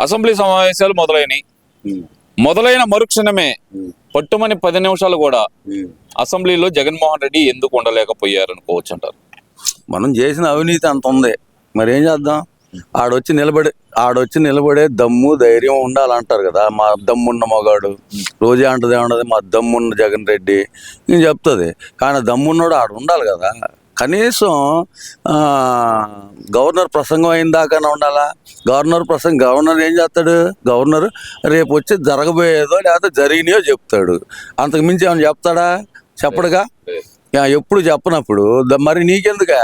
Assembly సమావేశాలు మొదలైన మరుక్షణమే పట్టుమని 10 నిమిషాలు కూడా అసెంబ్లీలో జగన్మోహన్ రెడ్డి ఎందుకు ఉండలేకపోయారు అనుకోవచ్చు అంటారు. మనం చేసిన అవినీతి అంత ఉంది, మరి ఏం చేద్దాం? ఆడొచ్చి నిలబడే దమ్ము ధైర్యం ఉండాలంటారు కదా. మా దమ్మున్న మగాడు రోజే అంటది ఏమన్నది, మా దమ్మున్న జగన్ రెడ్డి నేను చెప్తుంది. కానీ దమ్మున్నాడు ఆడు ఉండాలి కదా. కనీసం గవర్నర్ ప్రసంగం అయిన దాకానే ఉండాలా. గవర్నర్ ఏం చేస్తాడు? గవర్నర్ రేపు వచ్చి జరగబోయేదో లేకపోతే జరిగినాయో చెప్తాడు. అంతకు మించి ఏమైనా చెప్తాడా? చెప్పడుగా. ఎప్పుడు చెప్పనప్పుడు మరి నీకెందుక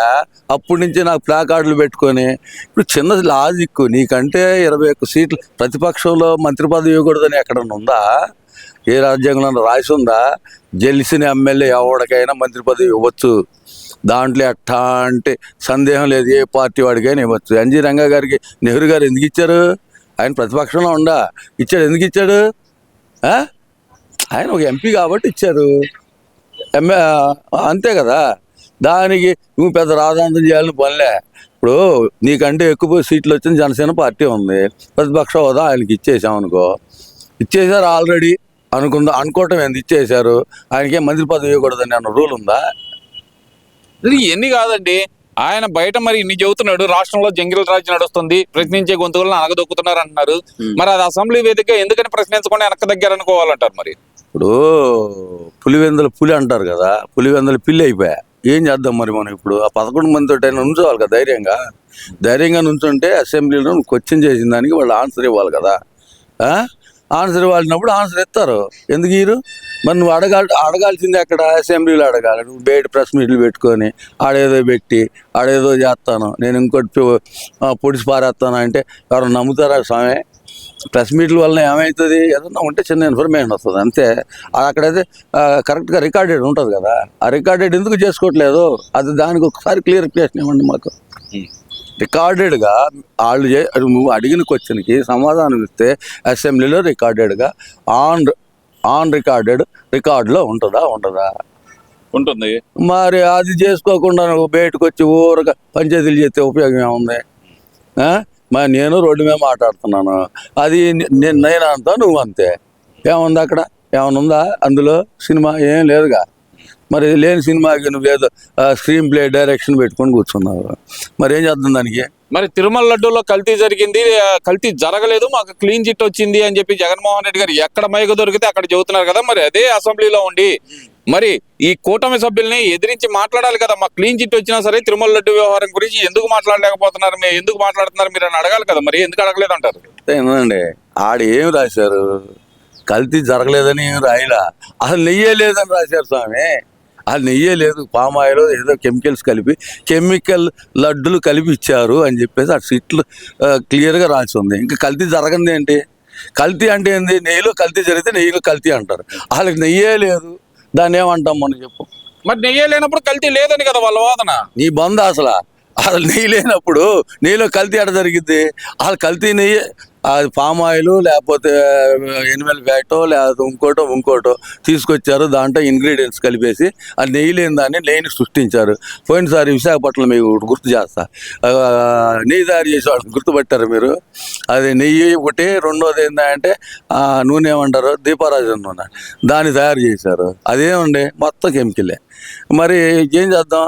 అప్పటి నుంచి నాకు ప్లాకార్డులు పెట్టుకొని ఇప్పుడు చిన్న లాజిక్ నీకంటే 21 సీట్లు ప్రతిపక్షంలో మంత్రి పదవి ఇవ్వకూడదని ఎక్కడన్నా ఉందా? ఏ రాజ్యాంగంలో రాసి ఉందా? గెలిచిన ఎమ్మెల్యే ఎవరికైనా మంత్రి పదవి ఇవ్వచ్చు, దాంట్లో ఎట్లాంటి సందేహం లేదు. ఏ పార్టీ వాడికైనా ఇవ్వచ్చు. ఎన్జీ రంగా గారికి నెహ్రూ గారు ఎందుకు ఇచ్చారు? ఆయన ప్రతిపక్షంలో ఇచ్చాడు. ఎందుకు ఇచ్చాడు? ఆయన ఒక ఎంపీ కాబట్టి ఇచ్చారు, అంతే కదా. దానికి నువ్వు పెద్ద రాజాంతం చేయాలని పనిలే. ఇప్పుడు నీకంటే ఎక్కువ సీట్లు వచ్చిన జనసేన పార్టీ ఉంది, ప్రతిపక్ష హోదా ఆయనకి ఇచ్చేసామనుకో. ఇచ్చేసారు ఆల్రెడీ అనుకోవటం ఏంది? ఇచ్చేశారు. ఆయనకే మంత్రి పదవి ఇవ్వకూడదని అన్న రూల్ ఉందా? ఎన్ని కాదండి, ఆయన బయట మరి ఇన్ని చెబుతున్నాడు. రాష్ట్రంలో జంగిల్ రాజ్యం నడుస్తుంది, ప్రశ్నించే గొంతులను అనగదొక్కుతున్నారు అంటున్నారు. మరి అది అసెంబ్లీ వేదిక ఎందుకని ప్రశ్నించకుండా వెనక్కి దగ్గర అనుకోవాలంటారు. మరి ఇప్పుడు పులివెందుల పులి అంటారు కదా, పులివెందుల పిల్లి అయిపోయా. ఏం చేద్దాం మరి మనం? ఇప్పుడు ఆ 11 మందితో అయినా ఉంచోవాలి కదా. ధైర్యంగా నుంచుంటే అసెంబ్లీలో క్వశ్చన్ చేసిన దానికి వాళ్ళు ఆన్సర్ ఇవ్వాలి కదా. ఆన్సర్ ఇవ్వాల్సినప్పుడు ఆన్సర్ ఇస్తారు. ఎందుకు ఇరు? మరి నువ్వు అడగాల్సింది ఎక్కడ? అసెంబ్లీలో అడగాలి. నువ్వు బయట ప్రెస్ మీట్లు పెట్టుకొని ఆడేదో చేస్తాను, నేను ఇంకోటి పొడిచి పారేస్తాను అంటే ఎవరు నమ్ముతారా స్వామి? ప్రెస్ మీట్ల వల్ల ఏమవుతుంది? ఏదన్నా ఉంటే చిన్న ఇన్ఫర్మేషన్ వస్తుంది అంతే. అక్కడైతే కరెక్ట్గా రికార్డెడ్ ఉంటుంది కదా. ఆ రికార్డెడ్ ఎందుకు చేసుకోవట్లేదు? అది దానికి ఒకసారి క్లియరిఫికేషన్ ఇవ్వండి మాకు. రికార్డెడ్గా వాళ్ళు నువ్వు అడిగిన క్వశ్చన్కి సమాధానం ఇస్తే అసెంబ్లీలో రికార్డెడ్గా ఆన్ రికార్డులో ఉండదా? ఉంటుంది. మరి అది చేసుకోకుండా నువ్వు బయటకు వచ్చి ఊరగా పంచాయతీలు చేస్తే ఉపయోగం ఏముంది? మరి నేను రోడ్డు మీద మాట్లాడుతున్నాను, అది నేను అంతా నువ్వు అంతే. ఏముంది అక్కడ? ఏమనుందా అందులో? సినిమా ఏం లేదుగా. మరి లేని సినిమాకి నువ్వేదో స్క్రీన్ ప్లే డైరెక్షన్ పెట్టుకొని కూర్చున్నావు. మరి ఏం చేద్దాం దానికి? మరి తిరుమల లడ్డూలో కల్తీ జరిగింది, కల్తీ జరగలేదు, మాకు క్లీన్ చిట్ వచ్చింది అని చెప్పి జగన్మోహన్ రెడ్డి గారు ఎక్కడ మైకు దొరికితే అక్కడ చెబుతున్నారు కదా. మరి అదే అసెంబ్లీలో ఉండి మరి ఈ కూటమి సభ్యుల్ని ఎదిరించి మాట్లాడాలి కదా. మాకు క్లీన్ చిట్ వచ్చినా సరే తిరుమల లడ్డు వ్యవహారం గురించి ఎందుకు మాట్లాడలేకపోతున్నారు, ఎందుకు మాట్లాడుతున్నారు మీరు అని అడగాలి కదా. మరి ఎందుకు అడగలేదు అంటారు? ఏనండి, ఆడ ఏం రాశారు? కల్తీ జరగలేదని ఏం రాయలా, అసలు నెయ్యే లేదని రాశారు స్వామి. అది నెయ్యే లేదు, పామాయిల్ ఏదో కెమికల్ లడ్డులు కలిపి ఇచ్చారు అని చెప్పేసి ఆ సీట్లు క్లియర్గా రాసి ఉంది. ఇంకా కల్తీ జరగంది ఏంటి? కల్తీ అంటే ఏంది? నెయ్యిలో కల్తీ జరిగితే నెయ్యిలో కల్తీ అంటారు. అసలు నెయ్యే లేదు, దాన్ని ఏమంటాం మనం చెప్పు? మరి నెయ్యి లేనప్పుడు కల్తీ లేదని కదా వాళ్ళ వాదన. నీ బంద అసలు నెయ్యి లేనప్పుడు నెయ్యిలో కల్తీ ఎట జరిగిద్ది? అసలు కల్తీ నెయ్యి అది పామాయిల్ లేకపోతే ఎనిమల్ ఫ్యాటో లేకపోతే ఇంకోటో తీసుకొచ్చారు, దాంట్లో ఇంగ్రీడియంట్స్ కలిపేసి ఆ నెయ్యి లేని దాన్ని నెయ్యిని సృష్టించారు. పోయినసారి విశాఖపట్నం మీకు గుర్తు చేస్తా, నెయ్యి తయారు చేసేవాళ్ళు గుర్తుపట్టారు మీరు? అది నెయ్యి ఒకటి, రెండోది ఏంటంటే నూనె ఏమంటారు, దీపారాజు నూనె, దాన్ని తయారు చేశారు. అదేమండి మొత్తం కెమికలే. మరి ఏం చేద్దాం?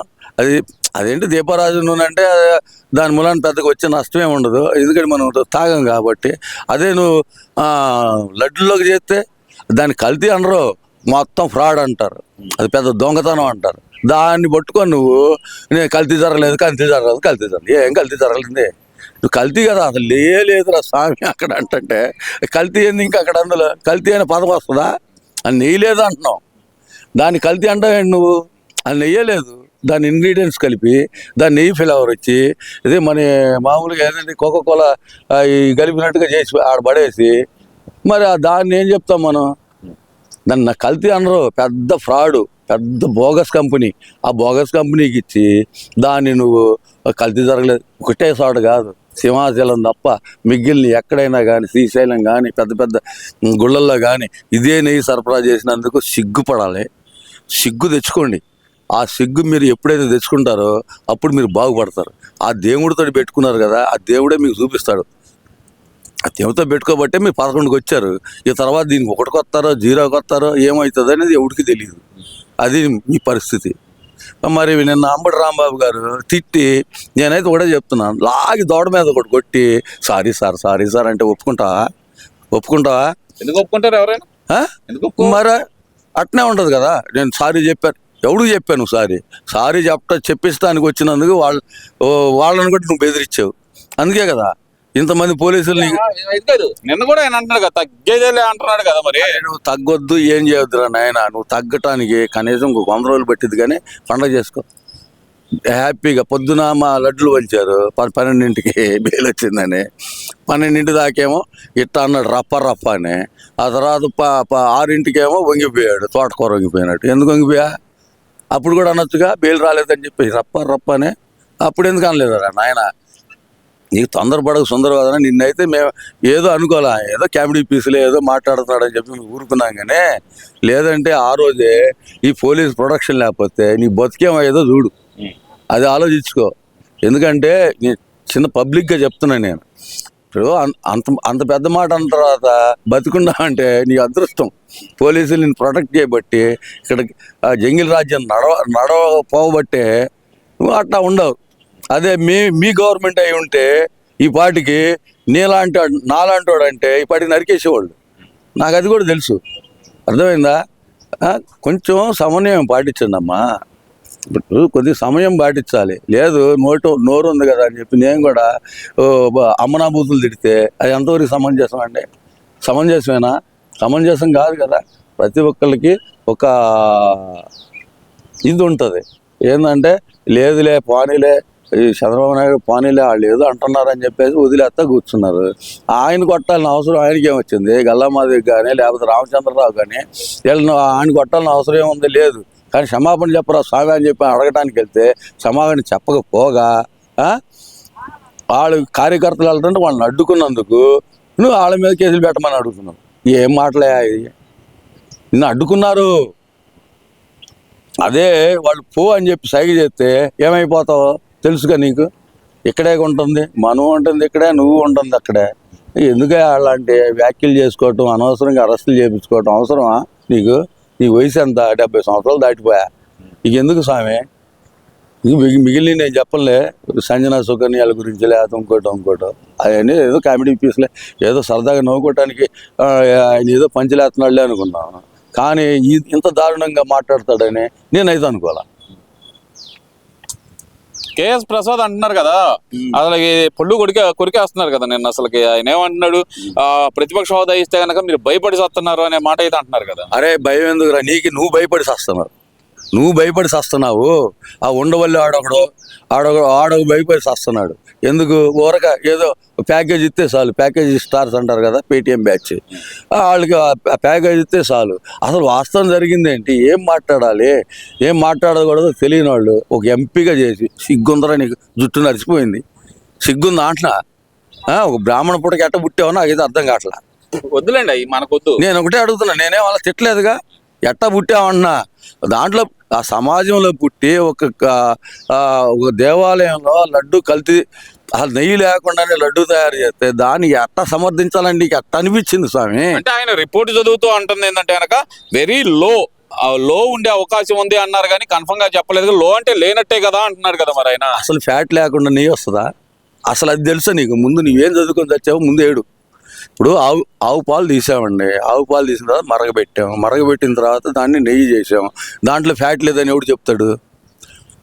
అదేంటి దీపరాజు నూనె అంటే దాని మూలాన పెద్దగా వచ్చే నష్టమే ఉండదు, ఎందుకంటే మనం తాగం కాబట్టి. అదే నువ్వు లడ్డులోకి చేస్తే దాన్ని కల్తీ అనరు, మొత్తం ఫ్రాడ్ అంటారు, అది పెద్ద దొంగతనం అంటారు. దాన్ని పట్టుకొని నువ్వు నేను కల్తీ జరగలేదు ఏం కల్తీ జరగలేదు? నువ్వు కల్తీ కదా, అసలు లేదురా స్వామి అక్కడ అంటే. కల్తీ ఏంది ఇంకా అక్కడ? అందులో కల్తీ అనే పదం వస్తుందా? అది నెయ్యి లేదు అంటున్నావు, దాన్ని కల్తీ అంటావేంటి నువ్వు? అది నెయ్యలేదు, దాని ఇంగ్రీడియంట్స్ కలిపి దాన్ని నెయ్యి ఫ్లేవర్ వచ్చి ఇదే మన మామూలుగా ఏదంటే కోకోకోలా ఈ కలిపినట్టుగా చేసి ఆడ పడేసి మరి దాన్ని ఏం చెప్తాం మనం? దాన్ని కల్తీ అనరు, పెద్ద ఫ్రాడు, పెద్ద బోగస్ కంపెనీ. ఆ బోగస్ కంపెనీకి ఇచ్చి దాన్ని నువ్వు కల్తీ జరగలేదు ఒకటే చోట కాదు, సింహాచలం తప్ప మిగిలిన ఎక్కడైనా కానీ, శ్రీశైలం కానీ, పెద్ద పెద్ద గుళ్ళల్లో కానీ ఇదే నెయ్యి సరఫరా చేసినందుకు సిగ్గుపడాలి. సిగ్గు తెచ్చుకోండి. ఆ సిగ్గు మీరు ఎప్పుడైతే తెచ్చుకుంటారో అప్పుడు మీరు బాగుపడతారు. ఆ దేవుడితో పెట్టుకున్నారు కదా, ఆ దేవుడే మీకు చూపిస్తాడు. చెవితో పెట్టుకోబట్టే మీరు 11కి వచ్చారు. ఈ తర్వాత దీనికి 1కి వస్తారో 0కి వస్తారో ఏమవుతుంది అనేది ఎవరికి తెలియదు. అది మీ పరిస్థితి. మరి నిన్న అంబటి రాంబాబు గారు తిట్టి, నేనైతే ఒకటే చెప్తున్నాను, లాగి దోడ మీద ఒకటి కొట్టి సారీ సార్ అంటే ఒప్పుకుంటావా? ఎందుకు ఒప్పుకుంటారు ఎవరైనా? మరి అట్నే ఉంటుంది కదా. నేను సారీ చెప్పాను, ఎవడు చెప్పాను సారీ చెప్పిస్తానికి వచ్చినందుకు వాళ్ళని కూడా నువ్వు బెదిరించావు. అందుకే కదా ఇంతమంది పోలీసులు నిన్న కూడా ఆయన అంటున్నాడు కదా, తగ్గేదేలే అంటున్నాడు కదా. మరి నువ్వు తగ్గొద్దు, ఏం చేయొద్దురా నాయన. నువ్వు తగ్గటానికి కనీసం 100 రోజులు పట్టింది, కానీ పండగ చేసుకో హ్యాపీగా. పొద్దున మా లడ్లు వంచారు 12ంటికి బెయిల్ వచ్చిందని, 12 దాకేమో ఇట్లా అన్నాడు రప్ప అని. ఆ తర్వాత 6 వంగిపోయాడు, తోటకూర వంగిపోయినట్టు. ఎందుకు వంగిపోయా? అప్పుడు కూడా అనొచ్చుగా బెయిల్ రాలేదని చెప్పి రప్ప అని. అప్పుడు ఎందుకు అనలేదురా నాయన? నీకు తొందరపడక సుందరవాదన. నిన్నైతే మేము ఏదో అనుకోలే, ఏదో కామెడీ పీసులే ఏదో మాట్లాడుతున్నాడని చెప్పి మేము ఊరుకున్నాం. కానీ లేదంటే ఆ రోజే ఈ పోలీస్ ప్రొడక్షన్ లేకపోతే నీ బతికేమయ్యేదో చూడు, అది ఆలోచించుకో. ఎందుకంటే చిన్న పబ్లిక్గా చెప్తున్నాను నేను. ఇప్పుడు అంత పెద్ద మాట అన్న తర్వాత బతికుండా అంటే నీ అదృష్టం. పోలీసులు నేను ప్రొటెక్ట్ చేయబట్టి ఇక్కడ జంగిల్ రాజ్యం నడవపోబట్టే నువ్వు అట్లా ఉండవు. అదే మీ గవర్నమెంట్ అయి ఉంటే ఈ పాటికి నాలాంటోడు అంటే ఈ పాటికి నరికేసేవాళ్ళు. నాకు అది కూడా తెలుసు. అర్థమైందా? కొంచెం సమన్వయం పాటించండి అమ్మా. ఇప్పుడు కొద్దిగా సమయం పాటించాలి. లేదు నోరు ఉంది కదా అని చెప్పి నేను కూడా అమ్మనాభూతులు తిడితే అది ఎంతవరకు సమంజసం అండి? సమంజసమేనా? సమంజసం కాదు కదా. ప్రతి ఒక్కరికి ఒక ఇది ఉంటుంది, ఏంటంటే లేదులే పోనీలే, ఈ చంద్రబాబు నాయుడు పోనీలే, వాళ్ళు ఏదో అంటున్నారని చెప్పేసి వదిలేస్తా కూర్చున్నారు. ఆయన కొట్టాలని అవసరం ఆయనకి ఏమొచ్చింది? గల్లామాధవి కానీ లేకపోతే రామచంద్రరావు కానీ ఆయన కొట్టాలని అవసరం ఏముంది? లేదు. కానీ క్షమాపణ చెప్పరా స్వామి అని చెప్పి అడగటానికి వెళ్తే క్షమాపణ చెప్పకపోగా వాళ్ళు కార్యకర్తలు వెళ్తుంటే వాళ్ళని అడ్డుకున్నందుకు నువ్వు వాళ్ళ మీద కేసులు పెట్టమని అడుగుతున్నావు. ఏం మాటలే ఇది? నిన్ను అడ్డుకున్నారు. అదే వాళ్ళు పో అని చెప్పి సైగ చేస్తే ఏమైపోతావో తెలుసుగా నీకు. ఇక్కడే ఉంటుంది, మనం ఉంటుంది ఇక్కడే, నువ్వు ఉంటుంది అక్కడే. ఎందుకే అలాంటి వ్యాఖ్యలు చేసుకోవటం, అనవసరంగా అరెస్టులు చేయించుకోవటం అవసరమా నీకు? నీ వయసు ఎంత? 70 సంవత్సరాలు దాటిపోయా. నీకు ఎందుకు స్వామి? మిగిలిన నేను చెప్పలే, సంజన సుకన్యాల గురించి లేదా ఇంకోటో అవన్నీ ఏదో కామెడీ పీస్లే, ఏదో సరదాగా నవ్వుకోవటానికి ఆయన ఏదో పంచలేస్తున్నాడులే అనుకున్నాను. కానీ ఇంత దారుణంగా మాట్లాడతాడని నేనైతే అనుకోవాలా. కేఎస్ ప్రసాద్ అంటున్నారు కదా, అసలు పొళ్ళు కొరికేస్తున్నారు కదా. నేను అసలుకి ఆయన ఏమంటున్నాడు, ప్రతిపక్ష హోదా ఇస్తే కనుక మీరు భయపడి వస్తున్నారు అనే మాట అయితే అంటున్నారు కదా. అరే భయం ఎందుకురా నీకు? నువ్వు భయపడి వస్తున్నావు. ఆ ఉండవల్లి ఆడొక భయపడి వస్తున్నాడు. ఎందుకు? ఊరక ఏదో ప్యాకేజ్ ఇస్తే చాలు. ప్యాకేజ్ స్టార్స్ అంటారు కదా, పేటిఎం బ్యాచ్, వాళ్ళకి ప్యాకేజ్ ఇస్తే చాలు. అసలు వాస్తవం జరిగింది ఏంటి? ఏం మాట్లాడకూడదో తెలియని వాళ్ళు ఒక ఎంపీగా చేసి సిగ్గుందరా నీకు? జుట్టు నడిచిపోయింది, సిగ్గుందా అంటున్నా? ఒక బ్రాహ్మణ పుట్టకి ఎట్ట పుట్టావో నాకైతే అర్థం కావట్లా. వద్దులేండి మనకొద్దు. నేను ఒకటే అడుగుతున్నా, నేనేం అలా తిట్టలేదుగా. ఎట్ట పుట్టావన్నా దాంట్లో ఆ సమాజంలో పుట్టి ఒక దేవాలయంలో లడ్డు కల్తీ, అసలు నెయ్యి లేకుండానే లడ్డు తయారు చేస్తే దానికి ఎట్లా సమర్థించాలండి? ఎట్లా అనిపించింది స్వామి? అంటే ఆయన రిపోర్ట్ చదువుతూ అంటుంది ఏంటంటే కనుక వెరీ లో ఉండే అవకాశం ఉంది అన్నారు, కానీ కన్ఫర్మ్ గా చెప్పలేదు. లో అంటే లేనట్టే కదా అంటున్నారు కదా. మరి ఆయన అసలు ఫ్యాట్ లేకుండా నెయ్యి వస్తుందా? అసలు అది తెలుసా నీకు? ముందు నువ్వేం చదువుకొని తెచ్చావు? ముందు ఏడు. ఇప్పుడు ఆవు పాలు తీసామండి, ఆవు పాలు తీసిన తర్వాత మరగబెట్టిన తర్వాత దాన్ని నెయ్యి చేసాము. దాంట్లో ఫ్యాట్ లేదని ఎవడు చెప్తాడు?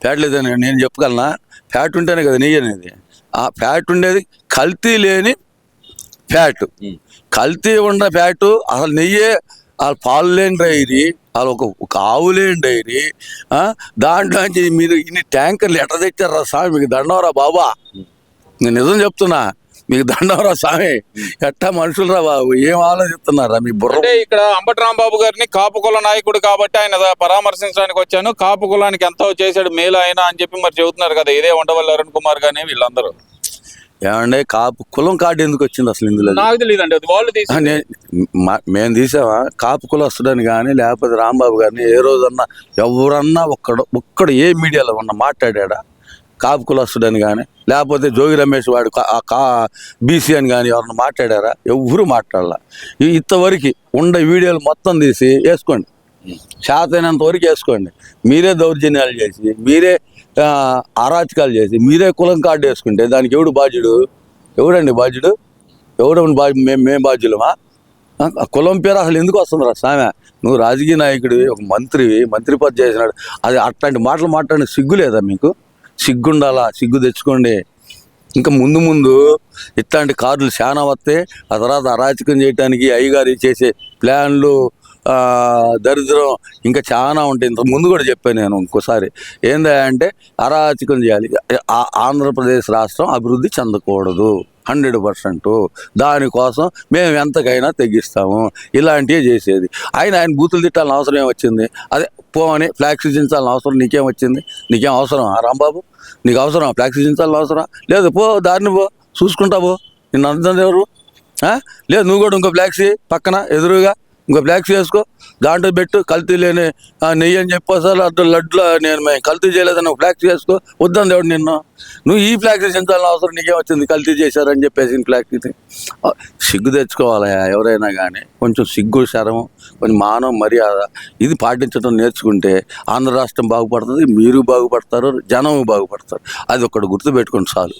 ఫ్యాట్ లేదని నేను చెప్పగలనా? ఫ్యాట్ ఉంటేనే కదా నెయ్యి అనేది. ఆ ఫ్యాట్ ఉండేది కల్తీ లేని ఫ్యాట్. కల్తీ ఉన్న ఫ్యాటు అసలు నెయ్యే. వాళ్ళు పాలు లేని డైరీ, వాళ్ళు ఒక ఆవు లేని డైరీ, దాంట్లోంచి మీరు ఇన్ని ట్యాంకర్లు ఎట్లా తెచ్చారా స్వామి? మీకు దండవరా బాబా, నేను నిజం చెప్తున్నా, మీకు దండవరా స్వామి. ఎట్టా మనుషులరా బాబు, ఏం ఆలోచిస్తున్నారా మీ బుర్ర? అంటే ఇక్కడ అంబటి రాంబాబు గారిని కాపు కుల నాయకుడు కాబట్టి ఆయన పరామర్శించడానికి వచ్చాను, కాపు కులానికి ఎంతో చేశాడు మేలు ఆయన అని చెప్పి మరి చెబుతున్నారు కదా. ఇదే ఉండవల్లి అరుణ్ కుమార్ గానీ వీళ్ళందరూ. ఏమంటే కాపు కులం కార్డు ఎందుకు వచ్చింది అసలు ఇందులో? నాకు తెలియదండి, అది వాళ్ళు మేము తీసావా? కాపు కులం వస్తుందని కానీ లేకపోతే రాంబాబు గారిని ఏ రోజన్నా ఎవరన్నా ఒక్కడు ఏ మీడియాలో ఉన్న మాట్లాడా? కాపు కులస్తుడని కానీ లేకపోతే జోగి రమేష్ వాడు బీసీ అని కానీ ఎవరన్నా మాట్లాడారా? ఎవరు మాట్లాడాల. ఇంతవరకు ఉండే వీడియోలు మొత్తం తీసి వేసుకోండి, శాతైనంత వరకు వేసుకోండి. మీరే దౌర్జన్యాలు చేసి, మీరే అరాచకాలు చేసి, మీరే కులం కార్డు వేసుకుంటే దానికి ఎవడు బాధ్యుడు? ఎవడండి బాధ్యుడు? ఎవడు మేము బాధ్యులమా? ఆ కులం పేరు అసలు ఎందుకు వస్తుందిరా సామె? నువ్వు రాజకీయ నాయకుడివి, ఒక మంత్రి పదవి చేసినాడు, అది అట్లాంటి మాటలు మాట్లాడిన సిగ్గు లేదా మీకు? సిగ్గుండాలా? సిగ్గు తెచ్చుకోండి. ఇంకా ముందు ఇట్లాంటి కార్డులు చాలా వస్తే ఆ తర్వాత అరాచకం చేయడానికి అయ్యగారి చేసే ప్లాన్లు దరిద్రం ఇంకా చాలా ఉంటాయి. ఇంత ముందు కూడా చెప్పాను నేను ఇంకోసారి. ఏందంటే అరాచకం చేయాలి. ఆంధ్రప్రదేశ్ రాష్ట్రం అభివృద్ధి చెందకూడదు 100%. దానికోసం మేము ఎంతకైనా తెగిస్తాము. ఇలాంటివే చేసేది. ఆయన బూతులు తిట్టాలని అవసరం ఏమొచ్చింది? అదే పోని ఫ్లాక్స్ దించాలని అవసరం నీకేం వచ్చింది? నీకేం అవసరం రాంబాబు? నీకు అవసరం ఫ్లాక్స్ దించాలని అవసరం లేదు? పో దారిని పో, చూసుకుంటా పో. నిన్ను అర్థం ఎవరు? లేదు, నువ్వు కూడా ఇంకో ఫ్లాక్సీ పక్కన ఎదురుగా ఇంకో ఫ్లాక్స్ వేసుకో, దాంట్లో పెట్టు, కల్తీ లేని నెయ్యి అని చెప్పేసారి అటు లడ్లో మేము కల్తీ చేయలేదని ఫ్లాక్స్ వేసుకో. వద్దని దేవుడు నిన్ను. నువ్వు ఈ ఫ్లాక్స్ దించాలని అవసరం నీకేం వచ్చింది? కల్తీ చేశారని చెప్పేసి ఫ్లాక్స్. సిగ్గు తెచ్చుకోవాలి ఎవరైనా కానీ. కొంచెం సిగ్గు, శరం, కొంచెం మానవ మర్యాద ఇది పాటించడం నేర్చుకుంటే ఆంధ్ర రాష్ట్రం బాగుపడుతుంది, మీరు బాగుపడతారు, జనం బాగుపడతారు. అది ఒక్కటి గుర్తుపెట్టుకోండి చాలు.